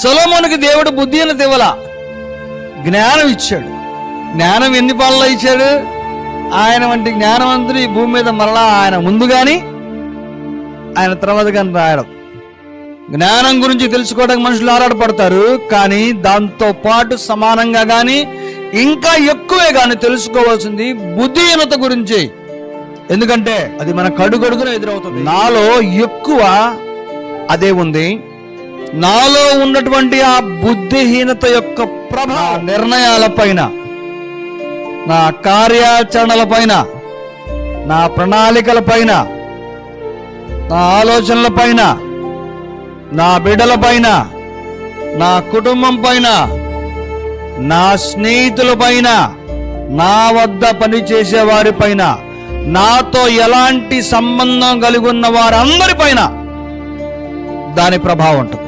సొలొమోనుకి దేవుడు బుద్ధిహీనత ఇవ్వాల, జ్ఞానం ఇచ్చాడు. జ్ఞానం ఎన్ని పాలలో ఇచ్చాడు? ఆయన వంటి జ్ఞానవంతుడు ఈ భూమి మీద మరలా ఆయన ముందు కానీ ఆయన తర్వాత కానీ రాయడం. జ్ఞానం గురించి తెలుసుకోవడానికి మనుషులు ఆరాటపడతారు, కానీ దాంతో పాటు సమానంగా కానీ ఇంకా ఎక్కువే కానీ తెలుసుకోవాల్సింది బుద్ధిహీనత గురించి. ఎందుకంటే అది మన కడుగడుగున ఎదురవుతుంది. నాలో ఎక్కువ అదే ఉంది. నాలో ఉన్నటువంటి ఆ బుద్ధిహీనత యొక్క ప్రభావం నిర్ణయాల పైన, నా కార్యాచరణల పైన, నా ప్రణాళికల పైన, నా ఆలోచనల పైన, నా బిడ్డల పైన, నా కుటుంబం పైన, నా స్నేహితుల పైన, నా వద్ద పనిచేసే వారి పైన, నాతో ఎలాంటి సంబంధం కలిగి ఉన్న వారందరి పైన దాని ప్రభావం ఉంటుంది.